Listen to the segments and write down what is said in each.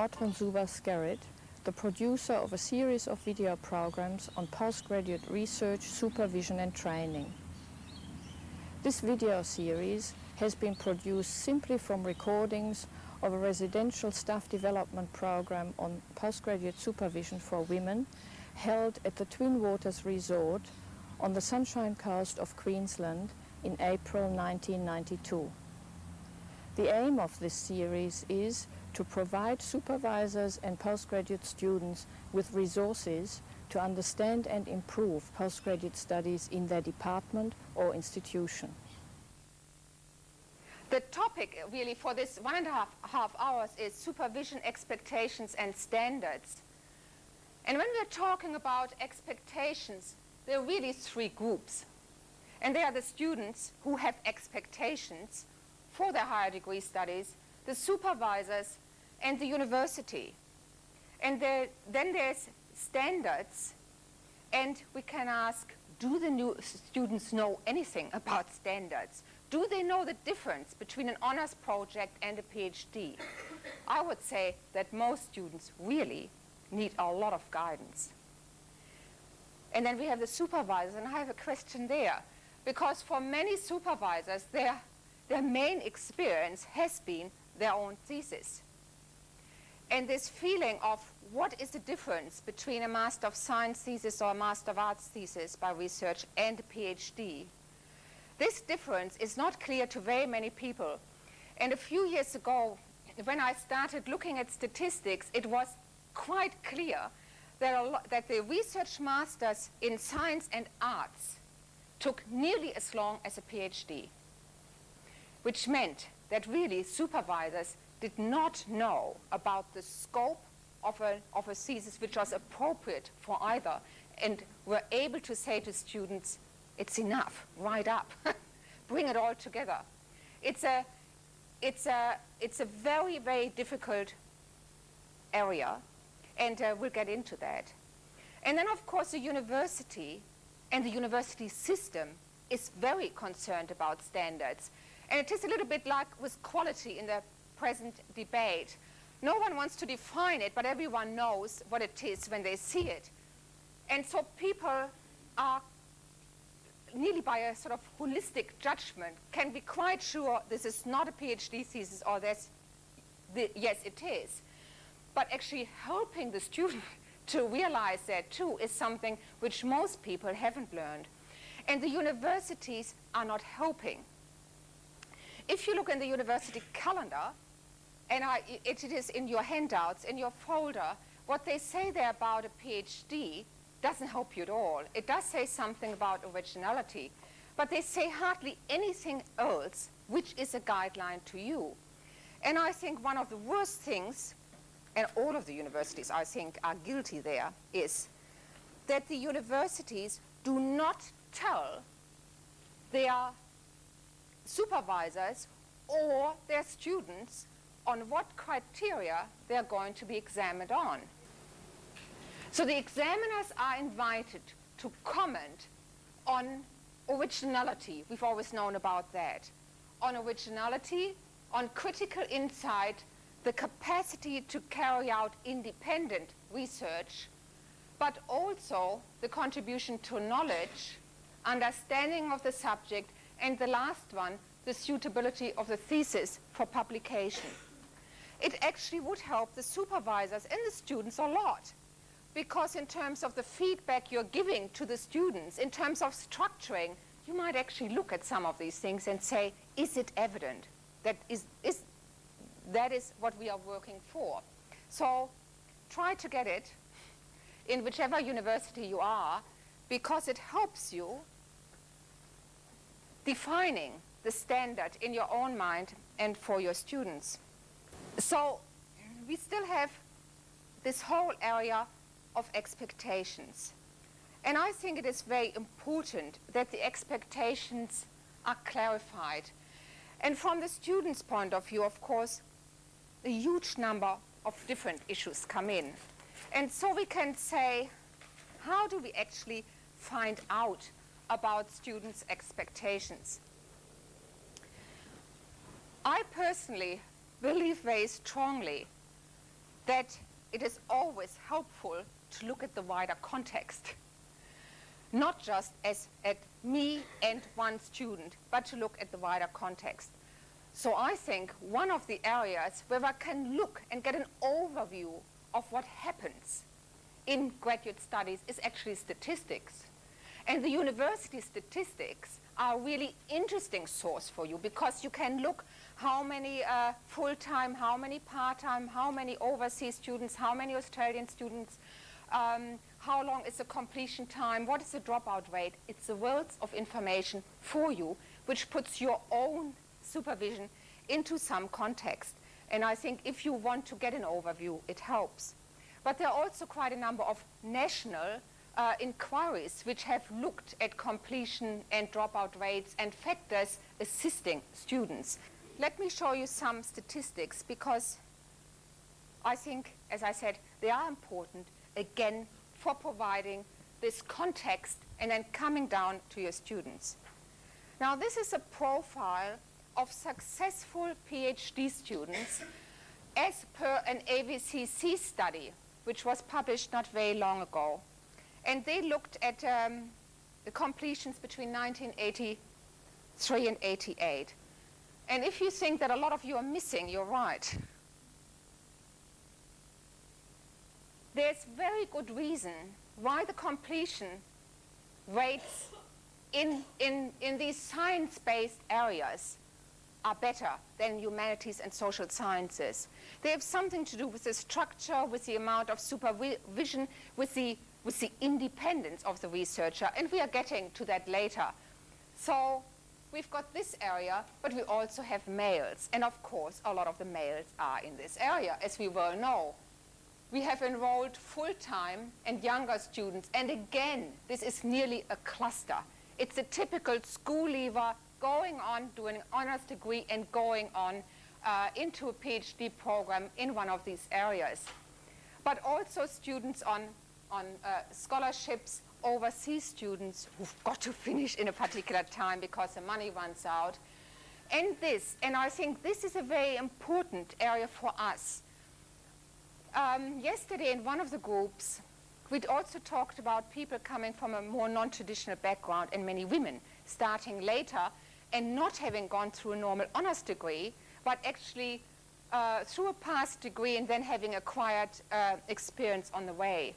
Zuber-Skerritt, the producer of a series of video programs on postgraduate research, supervision and training. This video series has been produced simply from recordings of a residential staff development program on postgraduate supervision for women held at the Twin Waters Resort on the Sunshine Coast of Queensland in April 1992. The aim of this series is to provide supervisors and postgraduate students with resources to understand and improve postgraduate studies in their department or institution. The topic really for this 1.5 hours is supervision, expectations and standards. And when we're talking about expectations, there are really three groups. And they are the students who have expectations for their higher degree studies, the supervisors and the university. And then there's standards, and we can ask, do the new students know anything about standards? Do they know the difference between an honors project and a PhD? I would say that most students really need a lot of guidance. And then we have the supervisors, and I have a question there, because for many supervisors, their main experience has been their own thesis. And this feeling of what is the difference between a Master of Science thesis or a Master of Arts thesis by research and a PhD, this difference is not clear to very many people. And a few years ago, when I started looking at statistics, it was quite clear that the research masters in science and arts took nearly as long as a PhD, which meant that really supervisors did not know about the scope of a thesis which was appropriate for either, and were able to say to students, it's enough, write up, bring it all together. It's a very, very difficult area, and we'll get into that. And then, of course, the university and the university system is very concerned about standards. And it is a little bit like with quality in the present debate. No one wants to define it, but everyone knows what it is when they see it. And so people are, nearly by a sort of holistic judgment, can be quite sure this is not a PhD thesis, or yes, it is. But actually helping the student to realize that too is something which most people haven't learned. And the universities are not helping. If you look in the university calendar, and it is in your handouts, in your folder, what they say there about a PhD doesn't help you at all. It does say something about originality, but they say hardly anything else which is a guideline to you. And I think one of the worst things, and all of the universities, I think, are guilty there, is that the universities do not tell their supervisors or their students on what criteria they're going to be examined on. So the examiners are invited to comment on originality. We've always known about that. On originality, on critical insight, the capacity to carry out independent research, but also the contribution to knowledge, understanding of the subject, and the last one, the suitability of the thesis for publication. It actually would help the supervisors and the students a lot, because in terms of the feedback you're giving to the students, in terms of structuring, you might actually look at some of these things and say, is it evident that that is what we are working for? So try to get it in whichever university you are, because it helps you defining the standard in your own mind and for your students. So we still have this whole area of expectations. And I think it is very important that the expectations are clarified. And from the student's point of view, of course, a huge number of different issues come in. And so we can say, how do we actually find out about students' expectations? I personally believe very strongly that it is always helpful to look at the wider context, not just as at me and one student, but to look at the wider context. So I think one of the areas where I can look and get an overview of what happens in graduate studies is actually statistics. And the university statistics are a really interesting source for you, because you can look how many full-time, how many part-time, how many overseas students, how many Australian students, how long is the completion time, what is the dropout rate. It's a wealth of information for you, which puts your own supervision into some context. And I think if you want to get an overview, it helps. But there are also quite a number of national inquiries which have looked at completion and dropout rates and factors assisting students. Let me show you some statistics, because I think, as I said, they are important, again, for providing this context and then coming down to your students. Now, this is a profile of successful PhD students as per an AVCC study, which was published not very long ago. And they looked at the completions between 1983 and 88. And if you think that a lot of you are missing, you're right. There's very good reason why the completion rates in these science-based areas are better than humanities and social sciences. They have something to do with the structure, with the amount of supervision, with the independence of the researcher, and we are getting to that later. So we've got this area, but we also have males, and of course a lot of the males are in this area, as we well know. We have enrolled full-time and younger students, and again, this is nearly a cluster. It's a typical school leaver going on, doing an honors degree, and going on into a PhD program in one of these areas. But also students on scholarships, overseas students who've got to finish in a particular time because the money runs out. And I think this is a very important area for us. Yesterday in one of the groups, we'd also talked about people coming from a more non-traditional background, and many women starting later and not having gone through a normal honors degree, but actually through a past degree and then having acquired experience on the way.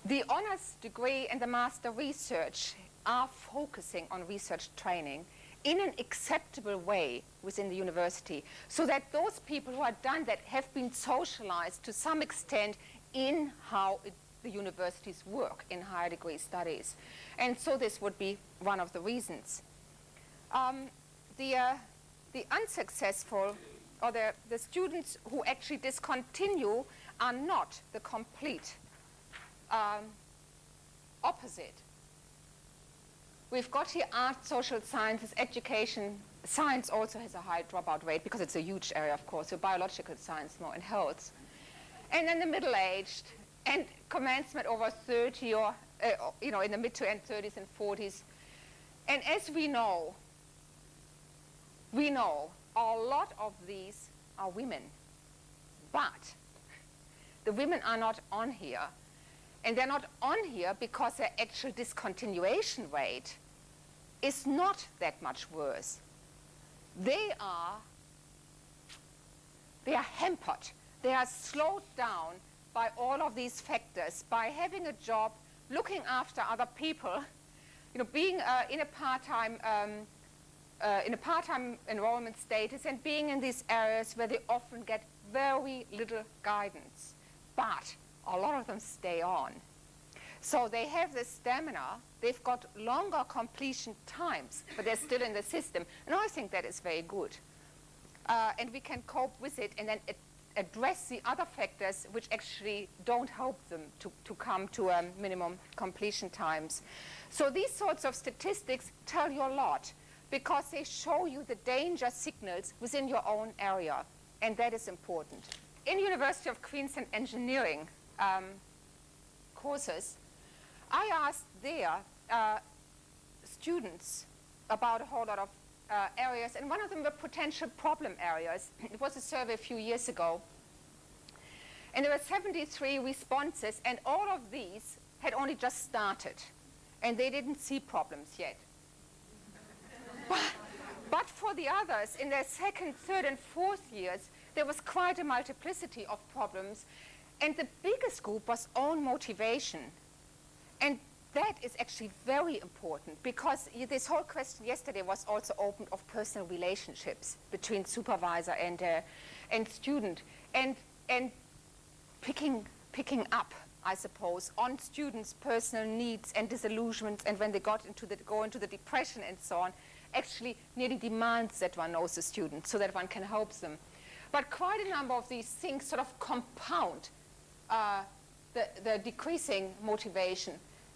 The honors degree and the master research are focusing on research training in an acceptable way within the university, so that those people who are done that have been socialized to some extent in how the universities work in higher degree studies. And so this would be one of the reasons. The unsuccessful, or the students who actually discontinue, are not the complete opposite. We've got here art, social sciences, education. Science also has a high dropout rate because it's a huge area, of course, so biological science more, and health. And then the middle-aged and commencement over 30, or in the mid to end 30s and 40s. And as we know a lot of these are women. But the women are not on here. And they're not on here because their actual discontinuation rate is not that much worse. They are hampered. They are slowed down by all of these factors, by having a job, looking after other people, being in a part-time enrollment status, and being in these areas where they often get very little guidance. But a lot of them stay on. So they have the stamina, they've got longer completion times, but they're still in the system. And I think that is very good. And we can cope with it and then address the other factors which actually don't help them to come to minimum completion times. So these sorts of statistics tell you a lot, because they show you the danger signals within your own area, and that is important. In University of Queensland engineering courses, I asked their students about a whole lot of areas, and one of them were potential problem areas. It was a survey a few years ago. And there were 73 responses, and all of these had only just started, and they didn't see problems yet. But for the others, in their second, third, and fourth years, there was quite a multiplicity of problems, and the biggest group was own motivation. And that is actually very important, because this whole question yesterday was also opened of personal relationships between supervisor and student, and picking up, I suppose, on students' personal needs and disillusionments, and when they go into the depression and so on, actually nearly demands that one knows the student so that one can help them. But quite a number of these things sort of compound the decreasing motivation.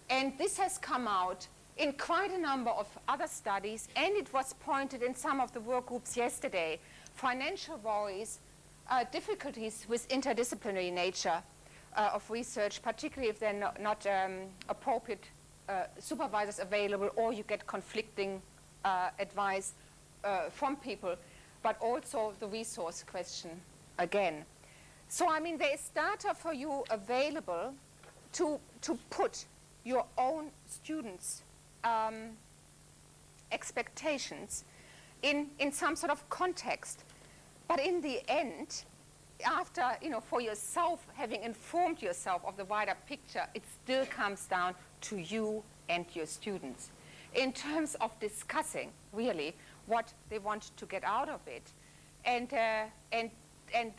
And this has come out in quite a number of other studies, and it was pointed in some of the work groups yesterday. Financial worries, difficulties with interdisciplinary nature of research, particularly if there are not appropriate supervisors available, or you get conflicting advice from people, but also the resource question again. So, I mean, there is data for you available to put your own students' expectations in some sort of context. But in the end, after, for yourself, having informed yourself of the wider picture, it still comes down to you and your students in terms of discussing, really, what they want to get out of it, and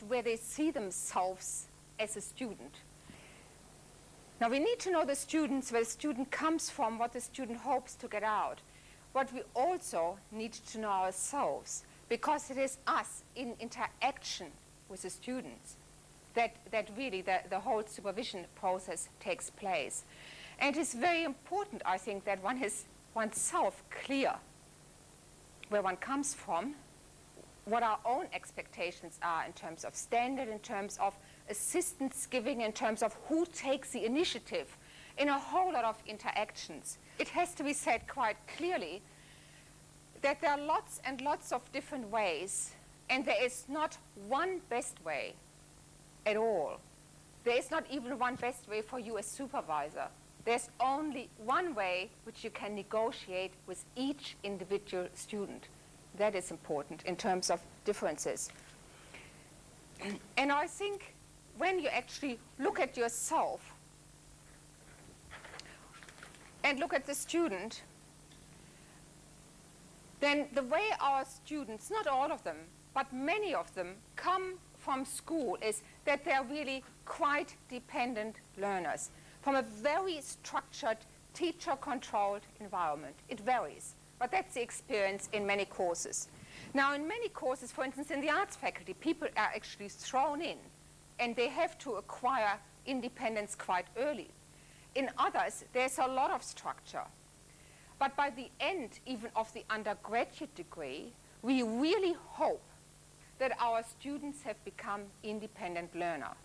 where they see themselves as a student. Now, we need to know the students, where the student comes from, what the student hopes to get out. But we also need to know ourselves, because it is us in interaction with the students that really the whole supervision process takes place. And it is very important, I think, that one is oneself clear where one comes from, what our own expectations are in terms of standard, in terms of assistance giving, in terms of who takes the initiative in a whole lot of interactions. It has to be said quite clearly that there are lots and lots of different ways, and there is not one best way at all. There is not even one best way for you as supervisor. There's only one way which you can negotiate with each individual student. That is important in terms of differences. And I think when you actually look at yourself and look at the student, then the way our students, not all of them, but many of them, come from school is that they're really quite dependent learners from a very structured, teacher-controlled environment. It varies, but that's the experience in many courses. Now, in many courses, for instance, in the arts faculty, people are actually thrown in, and they have to acquire independence quite early. In others, there's a lot of structure. But by the end, even of the undergraduate degree, we really hope that our students have become independent learners.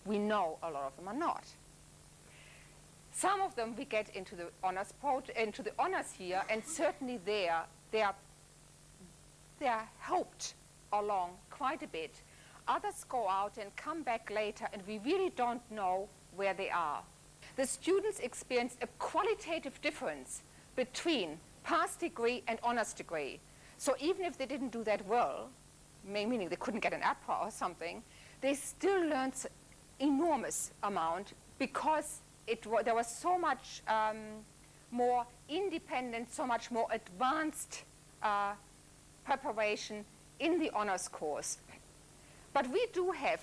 We know a lot of them are not. Some of them we get into the honors here, and certainly they are helped along quite a bit. Others go out and come back later, and we really don't know where they are. The students experience a qualitative difference between past degree and honors degree. So even if they didn't do that well, meaning they couldn't get an APRA or something, they still learned enormous amount, because there was so much more independent, so much more advanced preparation in the honors course. But we do have,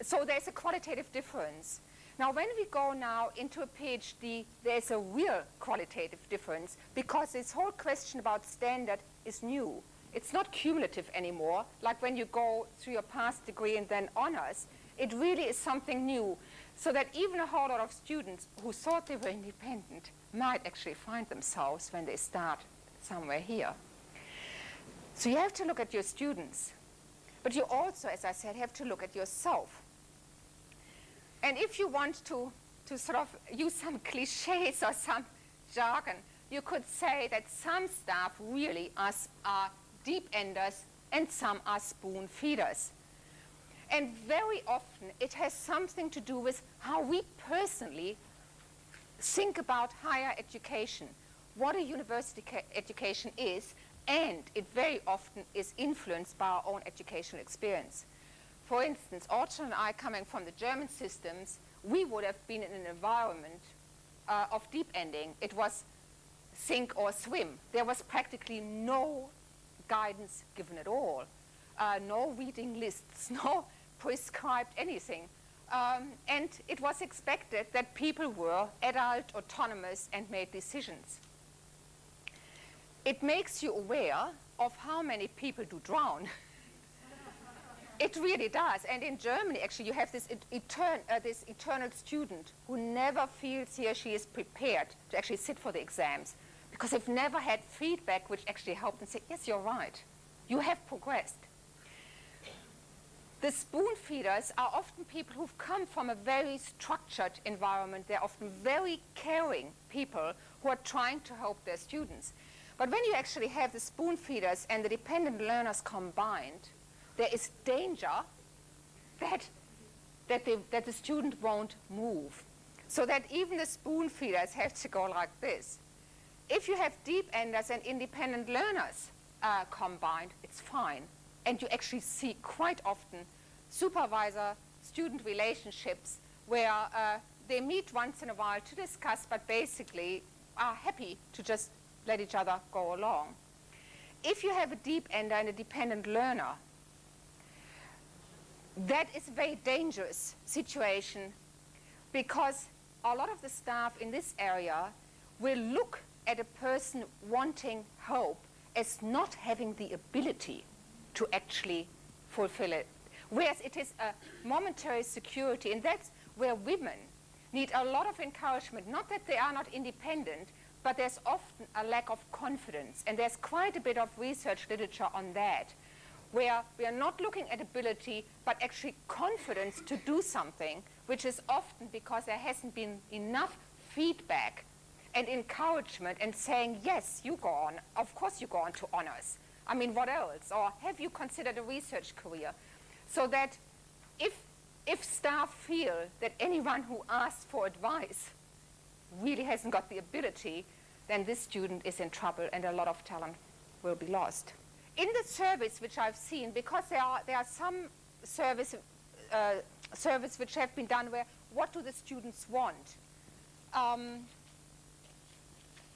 so there's a qualitative difference. Now, when we go now into a PhD, there's a real qualitative difference, because this whole question about standard is new. It's not cumulative anymore, like when you go through your past degree and then honors. It really is something new, so that even a whole lot of students who thought they were independent might actually find themselves when they start somewhere here. So you have to look at your students, but you also, as I said, have to look at yourself. And if you want to sort of use some cliches or some jargon, you could say that some staff really are deep enders and some are spoon feeders. And very often it has something to do with how we personally think about higher education, what a university education is, and it very often is influenced by our own educational experience. For instance, Orson and I, coming from the German systems, we would have been in an environment of deep ending. It was sink or swim. There was practically no guidance given at all. No reading lists, no prescribed anything. And it was expected that people were adult, autonomous, and made decisions. It makes you aware of how many people do drown. It really does. And in Germany, actually, you have this eternal student who never feels he or she is prepared to actually sit for the exams because they've never had feedback which actually helped them say, yes, you're right. You have progressed. The spoon feeders are often people who've come from a very structured environment. They're often very caring people who are trying to help their students. But when you actually have the spoon feeders and the dependent learners combined, there is danger that the student won't move. So that even the spoon feeders have to go like this. If you have deep enders and independent learners combined, it's fine. And you actually see quite often supervisor-student relationships where they meet once in a while to discuss, but basically are happy to just let each other go along. If you have a deep ender and a dependent learner, that is a very dangerous situation because a lot of the staff in this area will look at a person wanting help as not having the ability to actually fulfill it. Whereas it is a momentary security, and that's where women need a lot of encouragement. Not that they are not independent, but there's often a lack of confidence. And there's quite a bit of research literature on that, where we are not looking at ability, but actually confidence to do something, which is often because there hasn't been enough feedback and encouragement and saying, yes, you go on, of course you go on to honors. I mean, what else? Or have you considered a research career? So that if staff feel that anyone who asks for advice really hasn't got the ability, then this student is in trouble and a lot of talent will be lost. In the surveys which I've seen, because there are some surveys which have been done where, what do the students want?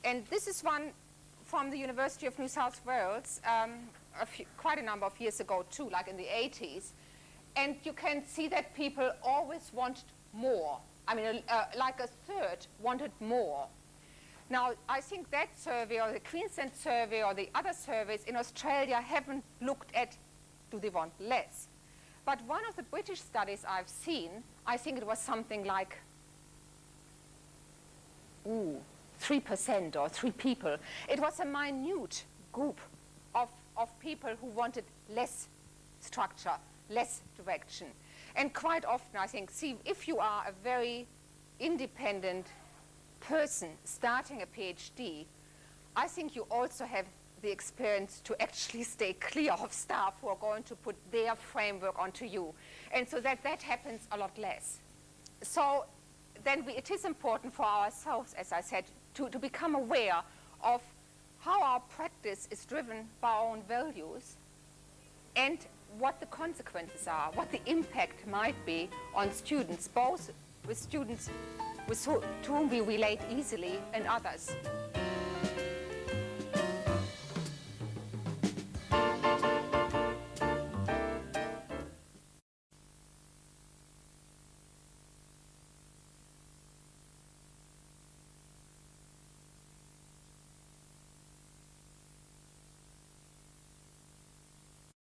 And this is one from the University of New South Wales, quite a number of years ago too, like in the 80s. And you can see that people always wanted more. I mean, like a third wanted more. Now, I think that survey or the Queensland survey or the other surveys in Australia haven't looked at, do they want less? But one of the British studies I've seen, I think it was something like 3% or 3 people. It was a minute group of people who wanted less structure, less direction. And quite often, I think, see, if you are a very independent person starting a PhD, I think you also have the experience to actually stay clear of staff who are going to put their framework onto you. And so that happens a lot less. So then it is important for ourselves, as I said, to become aware of how our practice is driven by our own values and what the consequences are, what the impact might be on students, both with students to whom we relate easily and others.